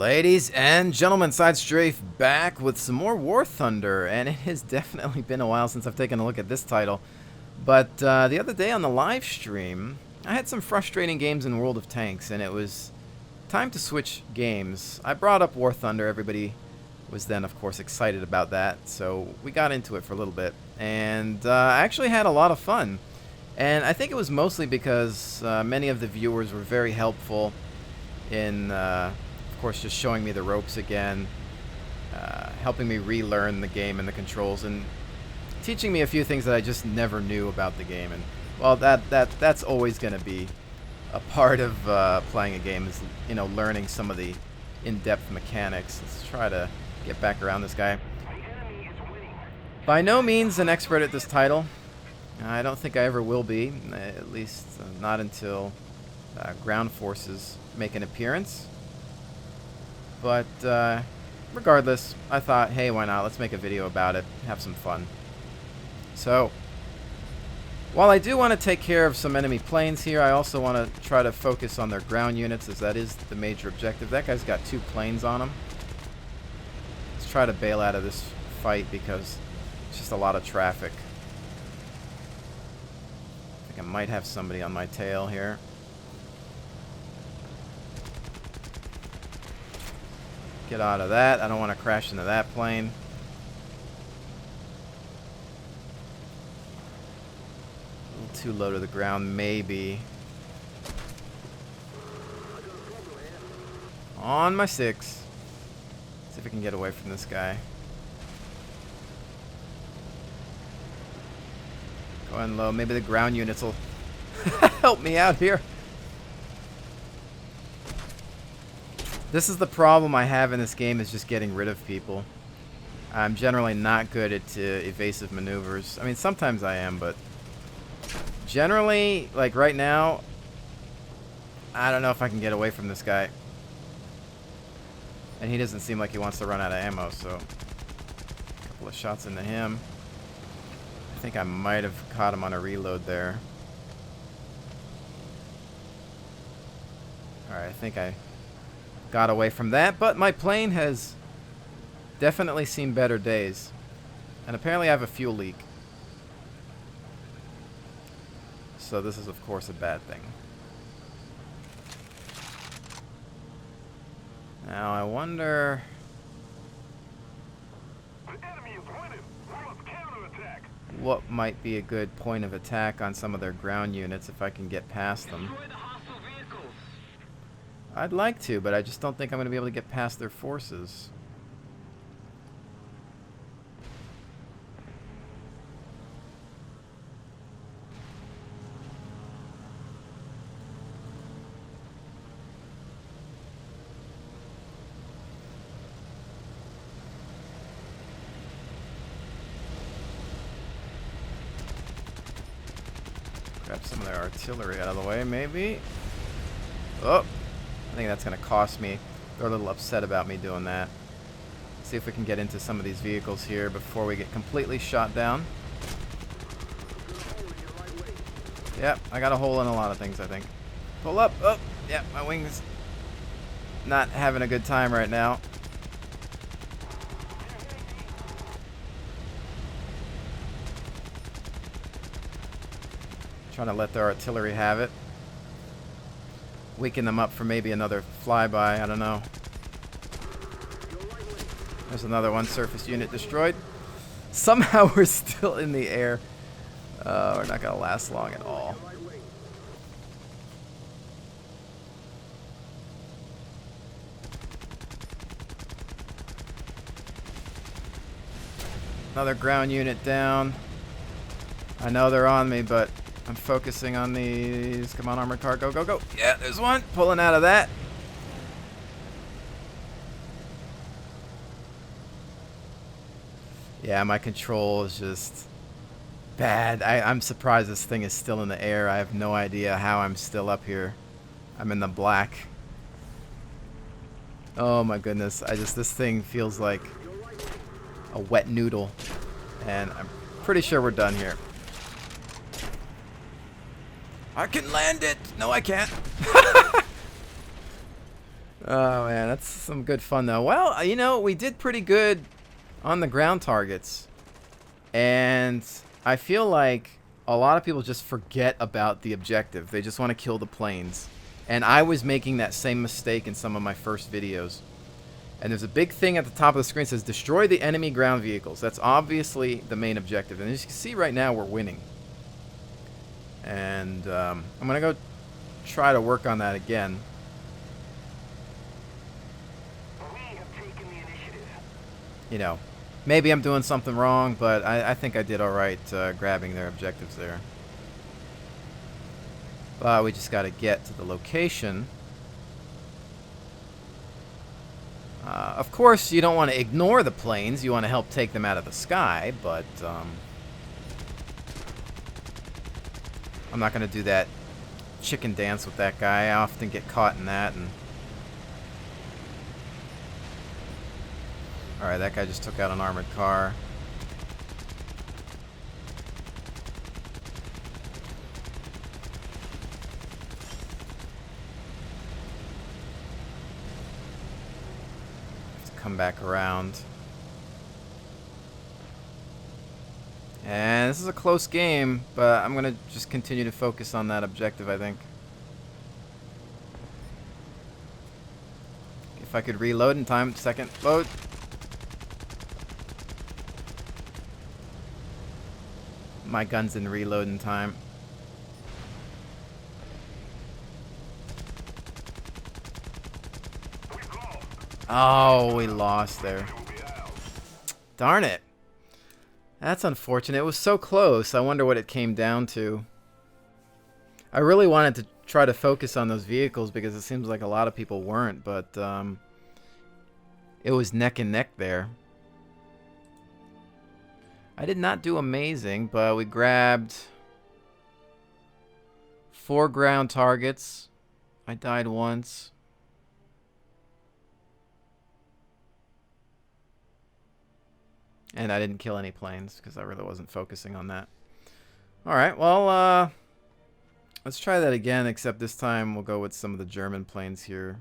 Ladies and gentlemen, SideStrafe back with some more War Thunder, and it has definitely been a while since I've taken a look at this title. But the other day on the live stream, I had some frustrating games in World of Tanks, and it was time to switch games. I brought up War Thunder. Everybody was then, of course, excited about that, so we got into it for a little bit. And I actually had a lot of fun. And I think it was mostly because many of the viewers were very helpful in, of course, just showing me the ropes again, helping me relearn the game and the controls, and teaching me a few things that I just never knew about the game. And well, that's always going to be a part of playing a game, is, you know, learning some of the in-depth mechanics. Let's try to get back around this guy. By no means an expert at this title. I don't think I ever will be, at least not until ground forces make an appearance. But regardless, I thought, hey, why not? Let's make a video about it, have some fun. So, while I do want to take care of some enemy planes here, I also want to try to focus on their ground units, as that is the major objective. That guy's got 2 planes on him. Let's try to bail out of this fight because it's just a lot of traffic. I think I might have somebody on my tail here. Get out of that. I don't want to crash into that plane. A little too low to the ground, maybe. On my 6. See if I can get away from this guy. Going low. Maybe the ground units will help me out here. This is the problem I have in this game, is just getting rid of people. I'm generally not good at evasive maneuvers. I mean, sometimes I am, but generally, like right now, I don't know if I can get away from this guy. And he doesn't seem like he wants to run out of ammo, so a couple of shots into him. I think I might have caught him on a reload there. Alright, I think I got away from that, but my plane has definitely seen better days. And apparently I have a fuel leak. So this is, of course, a bad thing. Now I wonder... what might be a good point of attack on some of their ground units if I can get past them. I'd like to, but I just don't think I'm going to be able to get past their forces. Grab some of their artillery out of the way, maybe. Oh! I think that's going to cost me. They're a little upset about me doing that. See if we can get into some of these vehicles here before we get completely shot down. Yep, I got a hole in a lot of things, I think. Pull up! Oh! Yeah, my wing's not having a good time right now. Trying to let their artillery have it. Weaken them up for maybe another flyby, I don't know. There's another one, surface unit destroyed. Somehow we're still in the air. We're not going to last long at all. Another ground unit down. I know they're on me, but I'm focusing on these. Come on, armored car. Go, go, go. Yeah, there's one. Pulling out of that. Yeah, my control is just bad. I'm surprised this thing is still in the air. I have no idea how I'm still up here. I'm in the black. Oh my goodness. This thing feels like a wet noodle. And I'm pretty sure we're done here. I can land it! No, I can't. Oh, man, that's some good fun, though. Well, you know, we did pretty good on the ground targets. And I feel like a lot of people just forget about the objective. They just want to kill the planes. And I was making that same mistake in some of my first videos. And there's a big thing at the top of the screen that says, destroy the enemy ground vehicles. That's obviously the main objective. And as you can see right now, we're winning. And I'm going to go try to work on that again. You know, maybe I'm doing something wrong, but I think I did all right grabbing their objectives there. But we just got to get to the location. Of course, you don't want to ignore the planes. You want to help take them out of the sky, but I'm not going to do that chicken dance with that guy. I often get caught in that. And all right, that guy just took out an armored car. Come back around. And this is a close game, but I'm gonna just continue to focus on that objective, I think. If I could reload in time. Second load. My gun's didn't reload in time. Oh, we lost there. Darn it. That's unfortunate. It was so close. I wonder what it came down to. I really wanted to try to focus on those vehicles because it seems like a lot of people weren't, but it was neck and neck there. I did not do amazing, but we grabbed 4 ground targets. I died once. And I didn't kill any planes because I really wasn't focusing on that. Alright, well, let's try that again, except this time we'll go with some of the German planes here.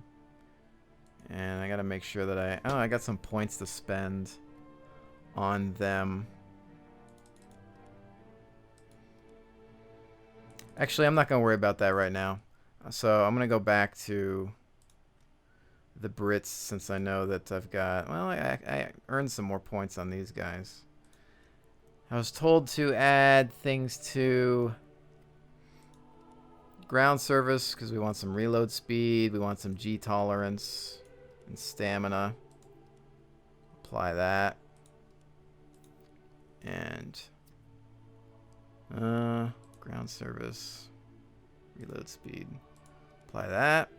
And I gotta make sure that I got some points to spend on them. Actually, I'm not gonna worry about that right now. So I'm gonna go back to the Brits, since I know that I've got... Well, I earned some more points on these guys. I was told to add things to ground service because we want some reload speed, we want some G tolerance and stamina. Apply that. And ground service, reload speed. Apply that.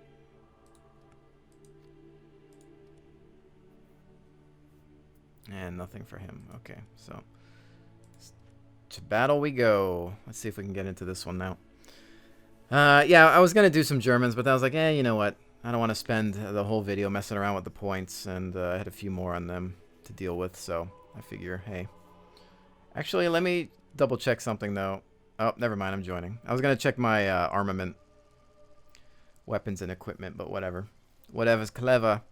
And nothing for him. Okay, so to battle we go. Let's see if we can get into this one now. Yeah, I was going to do some Germans, but I was like, you know what? I don't want to spend the whole video messing around with the points, and I had a few more on them to deal with, so I figure, hey. Actually, let me double check something, though. Oh, never mind, I'm joining. I was going to check my armament, weapons and equipment, but whatever. Whatever's clever.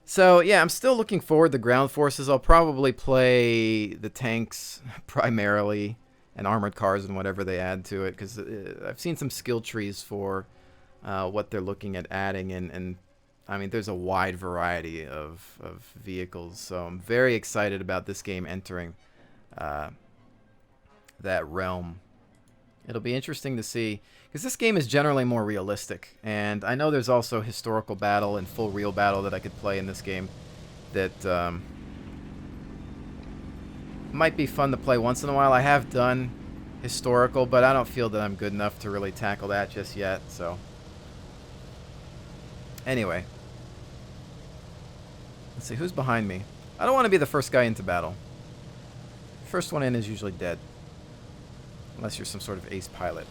So, yeah, I'm still looking forward to ground forces. I'll probably play the tanks primarily and armored cars and whatever they add to it, because I've seen some skill trees for what they're looking at adding, and I mean, there's a wide variety of vehicles, so I'm very excited about this game entering that realm. It'll be interesting to see, because this game is generally more realistic, and I know there's also historical battle and full real battle that I could play in this game that might be fun to play once in a while. I have done historical, but I don't feel that I'm good enough to really tackle that just yet, so anyway. Let's see, who's behind me? I don't want to be the first guy into battle. First one in is usually dead. Unless you're some sort of ace pilot,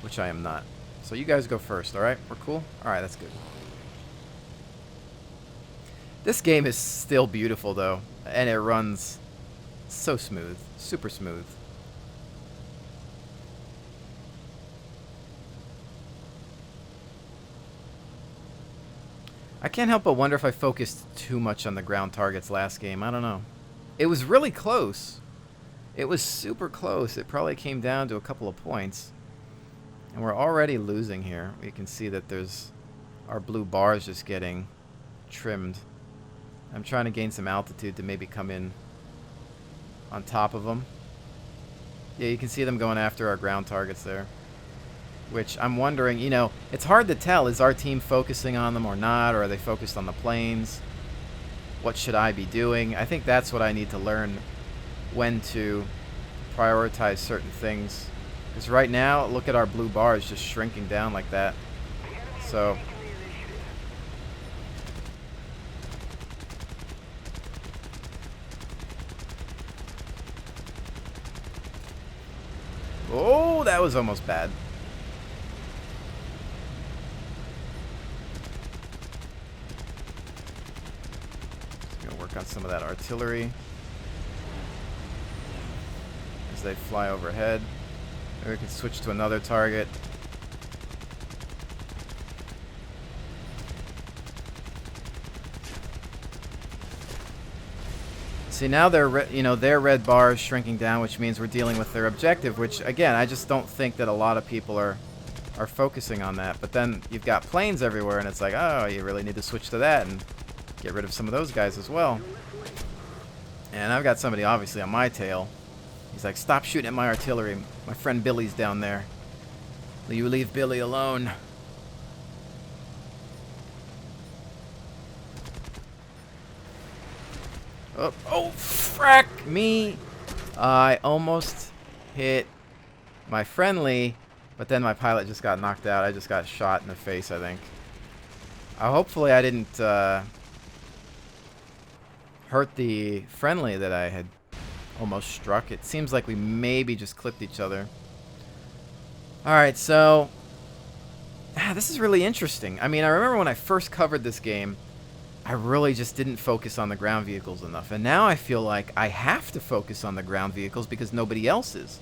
which I am not. So you guys go first, alright? We're cool? Alright, that's good. This game is still beautiful, though, and it runs so smooth. Super smooth. I can't help but wonder if I focused too much on the ground targets last game. I don't know. It was really close. It was super close. It probably came down to a couple of points. And we're already losing here. We can see that there's our blue bars just getting trimmed. I'm trying to gain some altitude to maybe come in on top of them. Yeah, you can see them going after our ground targets there. Which I'm wondering, you know, it's hard to tell. Is our team focusing on them or not? Or are they focused on the planes? What should I be doing? I think that's what I need to learn, when to prioritize certain things. Because right now, look at our blue bars just shrinking down like that. So oh, that was almost bad. Just gonna work on some of that artillery as they fly overhead. Maybe we can switch to another target. See, now their red bar is shrinking down, which means we're dealing with their objective, which, again, I just don't think that a lot of people are focusing on that. But then you've got planes everywhere, and it's like, oh, you really need to switch to that and get rid of some of those guys as well. And I've got somebody, obviously, on my tail. He's like, stop shooting at my artillery. My friend Billy's down there. Will you leave Billy alone? Oh, frack me. I almost hit my friendly, but then my pilot just got knocked out. I just got shot in the face, I think. Hopefully I didn't hurt the friendly that I had almost struck. It seems like we maybe just clipped each other. Alright, so this is really interesting. I mean, I remember when I first covered this game, I really just didn't focus on the ground vehicles enough. And now I feel like I have to focus on the ground vehicles because nobody else is.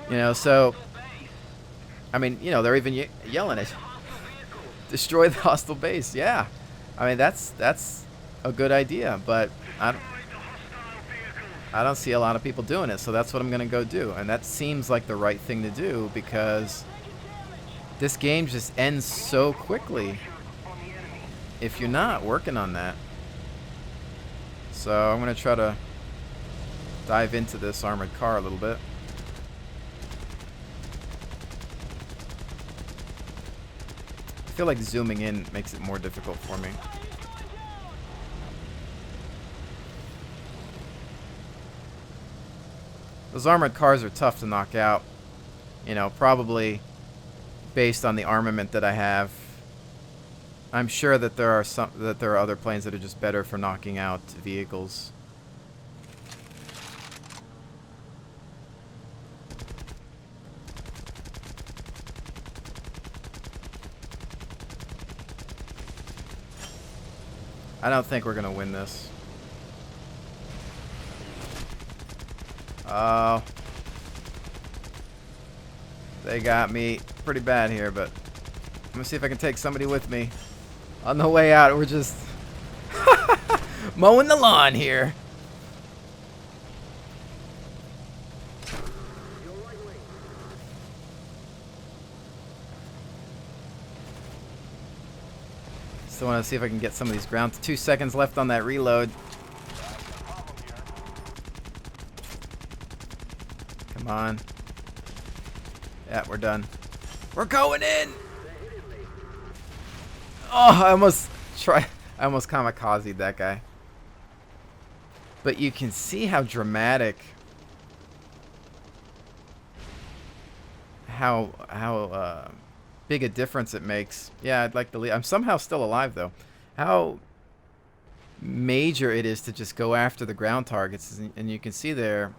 You know, so, I mean, you know, they're even yelling it. Destroy the hostile base, yeah. I mean, that's a good idea, but I don't see a lot of people doing it, so that's what I'm going to go do. And that seems like the right thing to do because this game just ends so quickly if you're not working on that. So I'm going to try to dive into this armored car a little bit. I feel like zooming in makes it more difficult for me. Those armored cars are tough to knock out. You know, probably based on the armament that I have. I'm sure that there are other planes that are just better for knocking out vehicles. I don't think we're gonna win this. Oh, they got me pretty bad here, but I'm gonna see if I can take somebody with me. On the way out, we're just mowing the lawn here. Still want to see if I can get some of these ground. 2 seconds left on that reload. Come on. Yeah, we're done. We're going in! Oh, I almost kamikazed that guy. But you can see how dramatic, how big a difference it makes. Yeah, I'd like to leave. I'm somehow still alive, though. How major it is to just go after the ground targets. And you can see there,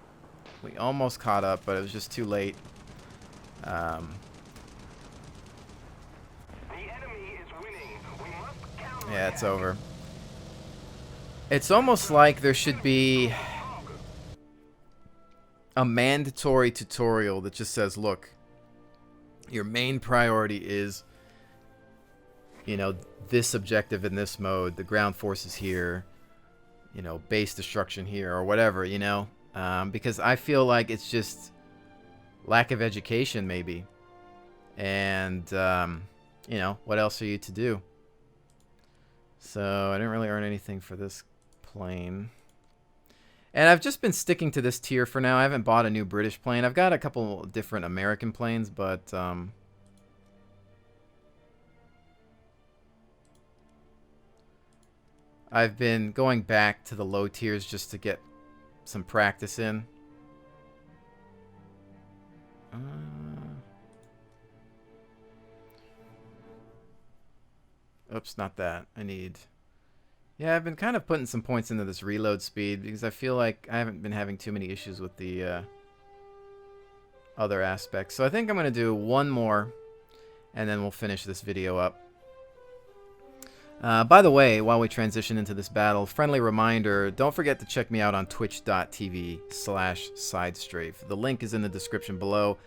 we almost caught up, but it was just too late. Yeah, it's over. It's almost like there should be a mandatory tutorial that just says, look, your main priority is you know, this objective in this mode, the ground forces here, you know, base destruction here, or whatever, you know, because I feel like it's just lack of education, maybe. And, you know, what else are you to do? So I didn't really earn anything for this plane. And I've just been sticking to this tier for now. I haven't bought a new British plane. I've got a couple different American planes, but I've been going back to the low tiers just to get some practice in. Oops, not that. I need... Yeah, I've been kind of putting some points into this reload speed because I feel like I haven't been having too many issues with the other aspects. So I think I'm going to do one more and then we'll finish this video up. By the way, while we transition into this battle, friendly reminder, don't forget to check me out on twitch.tv/SideStrafe. The link is in the description below.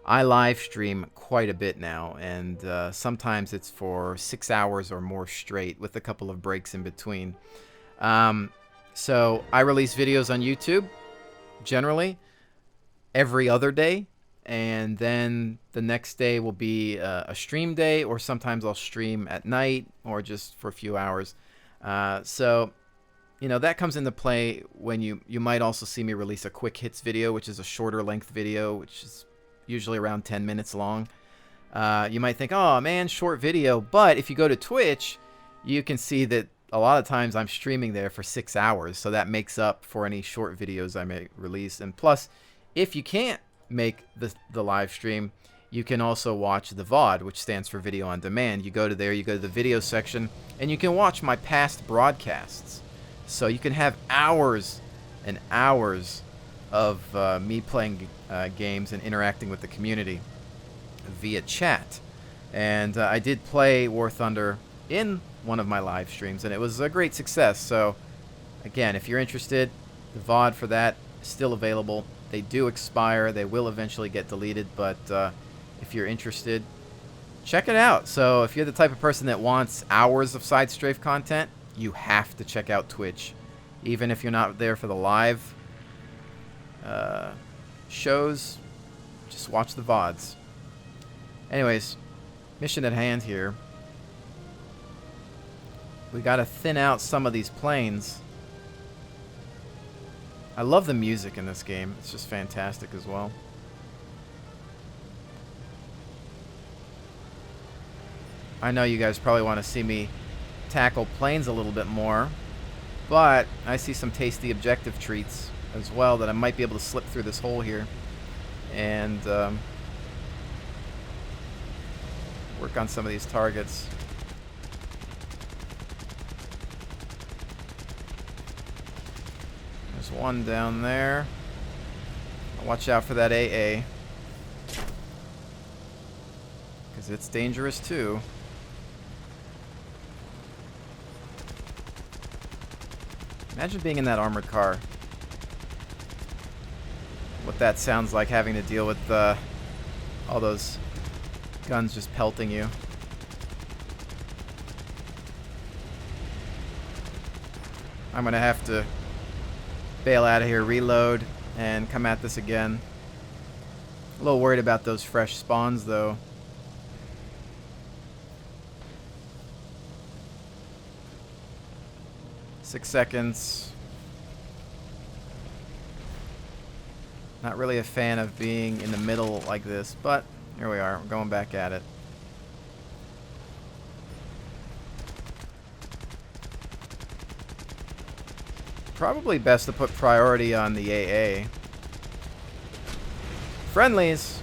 I live stream quite a bit now, and sometimes it's for 6 hours or more straight with a couple of breaks in between. So I release videos on YouTube generally every other day, and then the next day will be a stream day, or sometimes I'll stream at night or just for a few hours. So, you know, that comes into play when you might also see me release a quick hits video, which is a shorter length video, which is usually around 10 minutes long. You might think, oh man, short video, but if you go to Twitch, you can see that a lot of times I'm streaming there for 6 hours, so that makes up for any short videos I may release. And plus, if you can't make the live stream, you can also watch the VOD, which stands for video on demand. You go to there, you go to the video section, and you can watch my past broadcasts. So you can have hours and hours of me playing games and interacting with the community via chat. And I did play War Thunder in one of my live streams, and it was a great success. So again, if you're interested, the VOD for that is still available. They do expire. They will eventually get deleted, but if you're interested, check it out. So if you're the type of person that wants hours of SideStrafe content, you have to check out Twitch. Even if you're not there for the live shows, just watch the VODs. Anyways, mission at hand here. We gotta thin out some of these planes. I love the music in this game. It's just fantastic as well. I know you guys probably want to see me tackle planes a little bit more, but I see some tasty objective treats as well that I might be able to slip through this hole here and work on some of these targets. There's one down there. Watch out for that AA, because it's dangerous too. Imagine being in that armored car. What that sounds like, having to deal with all those guns just pelting you. I'm gonna have to bail out of here, reload, and come at this again. A little worried about those fresh spawns though. Six seconds. Not really a fan of being in the middle like this, but here we are. We're going back at it. Probably best to put priority on the AA. Friendlies.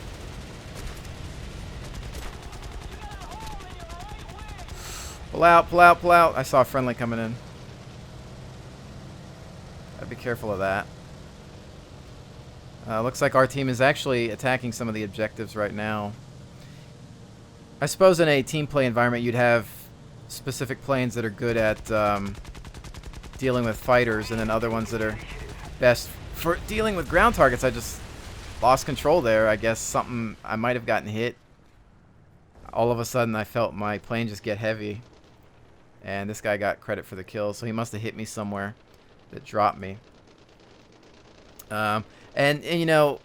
Pull out, pull out, pull out. I saw a friendly coming in. Gotta be careful of that. Looks like our team is actually attacking some of the objectives right now. I suppose in a team play environment you'd have specific planes that are good at dealing with fighters, and then other ones that are best for dealing with ground targets. I just lost control there. I guess I might have gotten hit. All of a sudden I felt my plane just get heavy. And this guy got credit for the kill, so he must have hit me somewhere that dropped me. And you know,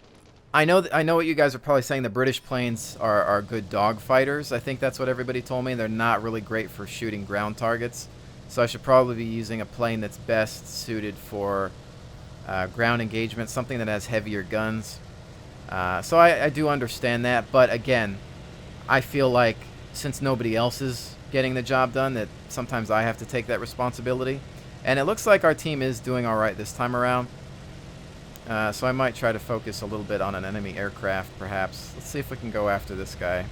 I know what you guys are probably saying. The British planes are good dog fighters. I think that's what everybody told me. They're not really great for shooting ground targets. So I should probably be using a plane that's best suited for ground engagement, something that has heavier guns. So I do understand that. But again, I feel like since nobody else is getting the job done, that sometimes I have to take that responsibility. And it looks like our team is doing all right this time around. So I might try to focus a little bit on an enemy aircraft, perhaps. Let's see if we can go after this guy.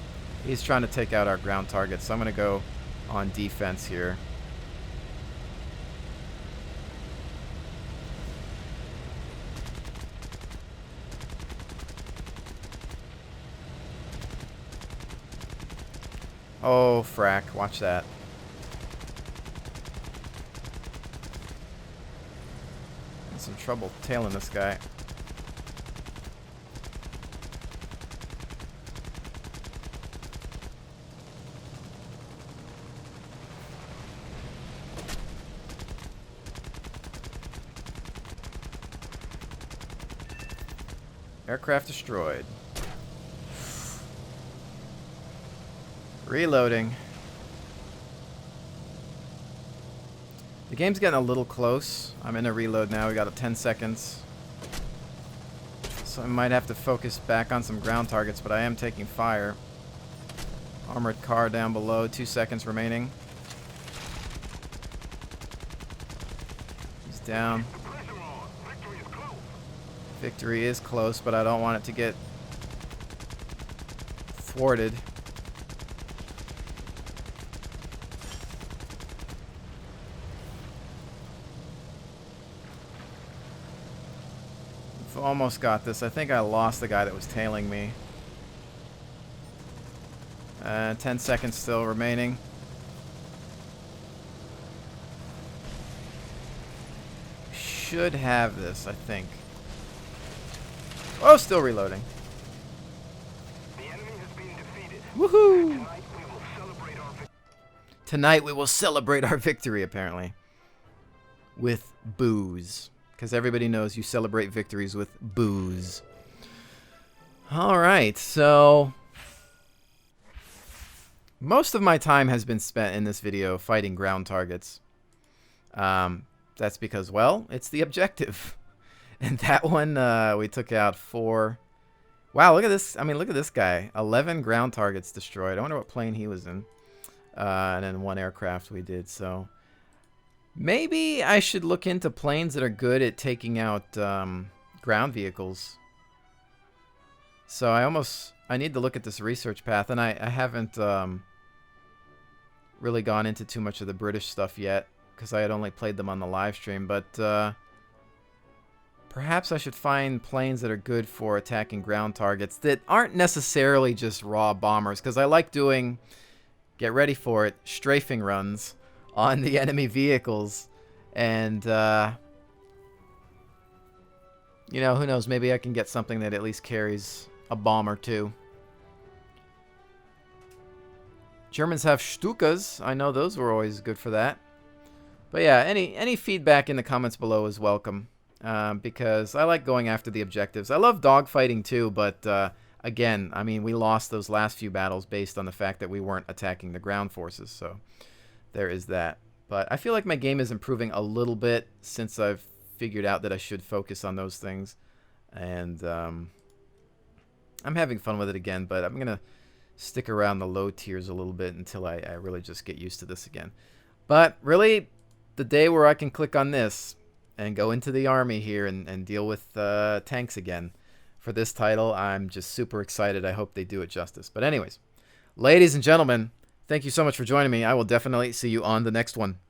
He's trying to take out our ground targets, so I'm going to go on defense here. Oh, frack. Watch that. In some trouble tailing this guy. Aircraft destroyed. Reloading. The game's getting a little close. I'm in a reload now. We got 10 seconds. So I might have to focus back on some ground targets, but I am taking fire. Armored car down below. 2 seconds remaining. He's down. Victory is close, but I don't want it to get thwarted. We've almost got this. I think I lost the guy that was tailing me. 10 seconds still remaining. Should have this, I think. Oh, still reloading. The enemy has been defeated. Woohoo! Tonight we will celebrate our victory. Tonight we will celebrate our victory, apparently. With booze. Because everybody knows you celebrate victories with booze. Alright, so most of my time has been spent in this video fighting ground targets. That's because, well, it's the objective. And that one, we took out 4. Wow, look at this. I mean, look at this guy. 11 ground targets destroyed. I wonder what plane he was in. And then 1 aircraft we did. So maybe I should look into planes that are good at taking out ground vehicles. So I need to look at this research path. And I haven't really gone into too much of the British stuff yet, because I had only played them on the live stream. But perhaps I should find planes that are good for attacking ground targets that aren't necessarily just raw bombers, because I like doing, get ready for it, strafing runs on the enemy vehicles. And, you know, who knows, maybe I can get something that at least carries a bomb or 2. Germans have Stukas. I know those were always good for that. But yeah, any feedback in the comments below is welcome. Because I like going after the objectives. I love dogfighting too, but again, I mean, we lost those last few battles based on the fact that we weren't attacking the ground forces, so there is that. But I feel like my game is improving a little bit since I've figured out that I should focus on those things. And I'm having fun with it again, but I'm going to stick around the low tiers a little bit until I really just get used to this again. But really, the day where I can click on this and go into the army here and deal with tanks again for this title, I'm just super excited. I hope they do it justice. But anyways, ladies and gentlemen, thank you so much for joining me. I will definitely see you on the next one.